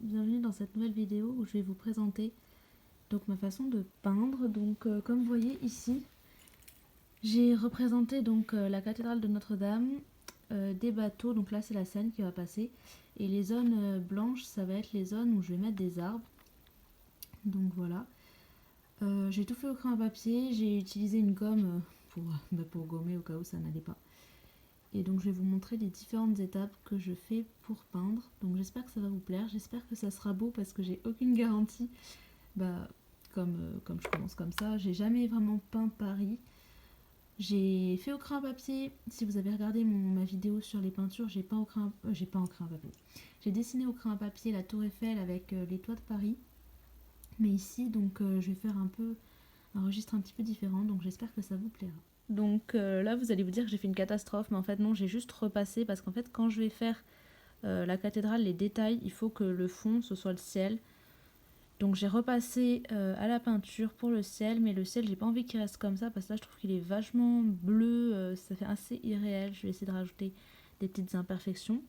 bienvenue dans cette nouvelle vidéo où je vais vous présenter donc ma façon de peindre. Donc comme vous voyez ici, j'ai représenté donc la cathédrale de Notre-Dame, des bateaux, donc là c'est la Seine qui va passer, et les zones blanches ça va être les zones où je vais mettre des arbres. Donc voilà, j'ai tout fait au crayon à papier, j'ai utilisé une gomme pour gommer au cas où ça n'allait pas. Et donc je vais vous montrer les différentes étapes que je fais pour peindre. Donc j'espère que ça va vous plaire, j'espère que ça sera beau parce que j'ai aucune garantie. Comme je commence comme ça, j'ai jamais vraiment peint Paris. J'ai fait au crayon à papier. Si vous avez regardé ma vidéo sur les peintures, j'ai peint au crayon, j'ai peint au crayon à papier. J'ai dessiné au crayon à papier la Tour Eiffel avec les toits de Paris. Mais ici, donc je vais faire un peu un registre un petit peu différent. Donc j'espère que ça vous plaira. Donc là, vous allez vous dire que j'ai fait une catastrophe, mais en fait non, j'ai juste repassé parce qu'en fait, quand je vais faire la cathédrale, les détails, il faut que le fond, ce soit le ciel. Donc j'ai repassé à la peinture pour le ciel, mais le ciel, j'ai pas envie qu'il reste comme ça parce que là, je trouve qu'il est vachement bleu, ça fait assez irréel. Je vais essayer de rajouter des petites imperfections.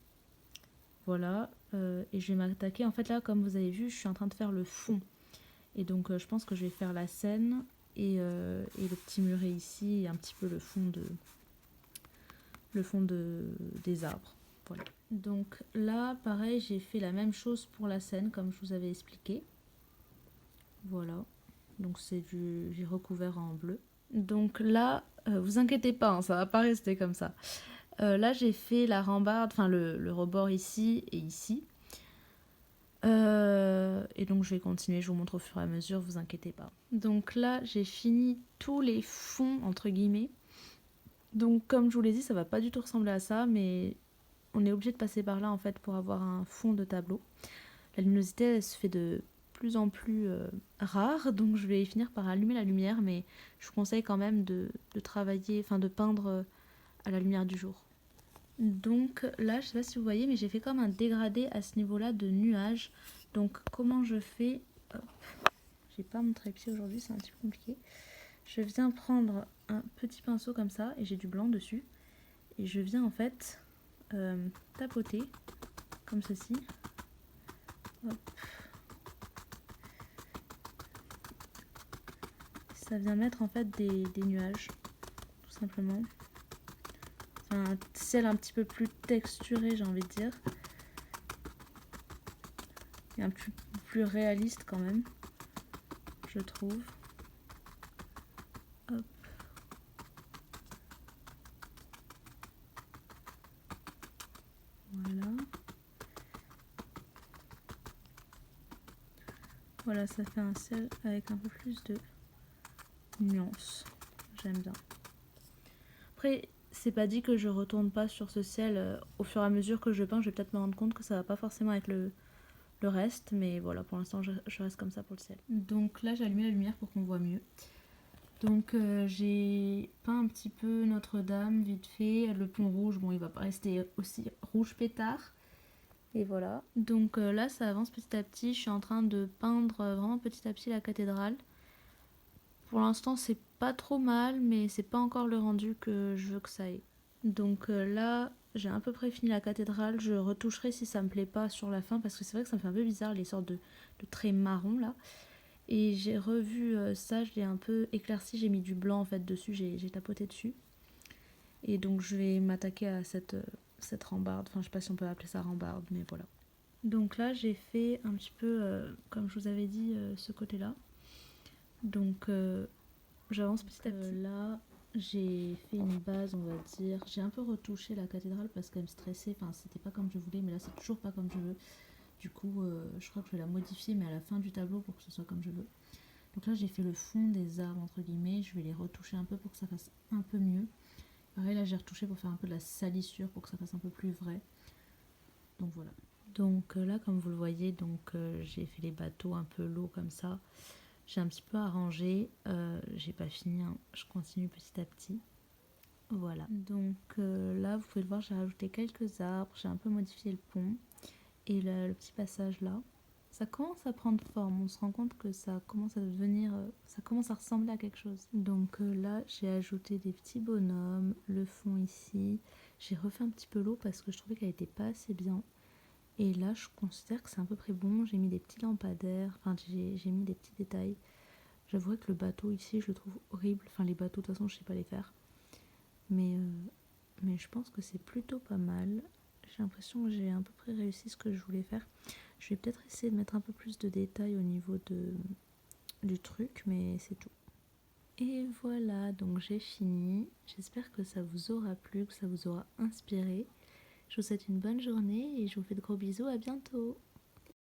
Voilà, et je vais m'attaquer. En fait, là, comme vous avez vu, je suis en train de faire le fond. Et donc, je pense que je vais faire la Seine et le petit muret ici et un petit peu le fond des arbres. Voilà. Donc là, pareil, j'ai fait la même chose pour la Seine, comme je vous avais expliqué. Voilà. Donc j'ai recouvert en bleu. Donc là, vous inquiétez pas, hein, ça va pas rester comme ça. Là, j'ai fait la rambarde, enfin le rebord ici et ici. Et donc je vais continuer, je vous montre au fur et à mesure, vous inquiétez pas. Donc là, j'ai fini tous les fonds, entre guillemets. Donc comme je vous l'ai dit, ça va pas du tout ressembler à ça, mais on est obligé de passer par là en fait pour avoir un fond de tableau. La luminosité, elle se fait de plus en plus rare, donc je vais finir par allumer la lumière, mais je vous conseille quand même de travailler, enfin de peindre à la lumière du jour. Donc là, je sais pas si vous voyez, mais j'ai fait comme un dégradé à ce niveau-là de nuages. Donc comment je fais? Hop. J'ai pas mon trépied aujourd'hui, c'est un petit peu compliqué. Je viens prendre un petit pinceau comme ça, et j'ai du blanc dessus. Et je viens en fait tapoter, comme ceci. Hop. Ça vient mettre en fait des nuages, tout simplement. Enfin, un ciel un petit peu plus texturé, j'ai envie de dire. Et un peu plus réaliste quand même, je trouve. Hop. Voilà. Voilà, ça fait un ciel avec un peu plus de nuances. J'aime bien. Après, c'est pas dit que je retourne pas sur ce ciel au fur et à mesure que je peins. Je vais peut-être me rendre compte que ça va pas forcément être le reste, mais voilà, pour l'instant, je reste comme ça pour le ciel. Donc là, j'ai allumé la lumière pour qu'on voit mieux. Donc j'ai peint un petit peu Notre-Dame vite fait. Le pont rouge, bon, il va pas rester aussi rouge pétard. Et voilà. Donc là, ça avance petit à petit. Je suis en train de peindre vraiment petit à petit la cathédrale. Pour l'instant, c'est pas trop mal, mais c'est pas encore le rendu que je veux que ça ait. Donc là, j'ai à peu près fini la cathédrale. Je retoucherai si ça me plaît pas sur la fin, parce que c'est vrai que ça me fait un peu bizarre les sortes de traits marron là. Et j'ai revu ça, je l'ai un peu éclairci, j'ai mis du blanc en fait dessus, j'ai tapoté dessus. Et donc je vais m'attaquer à cette rambarde, enfin je sais pas si on peut appeler ça rambarde, mais voilà. Donc là j'ai fait un petit peu, comme je vous avais dit, ce côté-là. Donc j'avance petit à petit. Là j'ai fait une base, on va dire. J'ai un peu retouché la cathédrale parce qu'elle me stressait, enfin c'était pas comme je voulais, mais là c'est toujours pas comme je veux. Du coup je crois que je vais la modifier, mais à la fin du tableau pour que ce soit comme je veux. Donc là j'ai fait le fond des arbres entre guillemets, je vais les retoucher un peu pour que ça fasse un peu mieux. Pareil là j'ai retouché pour faire un peu de la salissure pour que ça fasse un peu plus vrai. Donc voilà. Donc là comme vous le voyez, donc j'ai fait les bateaux un peu lourds comme ça. J'ai un petit peu arrangé, j'ai pas fini, hein. Je continue petit à petit. Voilà. Donc là vous pouvez le voir, j'ai rajouté quelques arbres, j'ai un peu modifié le pont et le petit passage là. Ça commence à prendre forme, on se rend compte que ça commence à devenir, ça commence à ressembler à quelque chose. Donc là, j'ai ajouté des petits bonhommes, le fond ici. J'ai refait un petit peu l'eau parce que je trouvais qu'elle était pas assez bien. Et là, je considère que c'est à peu près bon. J'ai mis des petits lampadaires, enfin j'ai mis des petits détails. J'avouerais que le bateau ici, je le trouve horrible. Enfin les bateaux, de toute façon, je sais pas les faire. Mais je pense que c'est plutôt pas mal. J'ai l'impression que j'ai à peu près réussi ce que je voulais faire. Je vais peut-être essayer de mettre un peu plus de détails au niveau du truc, mais c'est tout. Et voilà, donc j'ai fini. J'espère que ça vous aura plu, que ça vous aura inspiré. Je vous souhaite une bonne journée et je vous fais de gros bisous, à bientôt.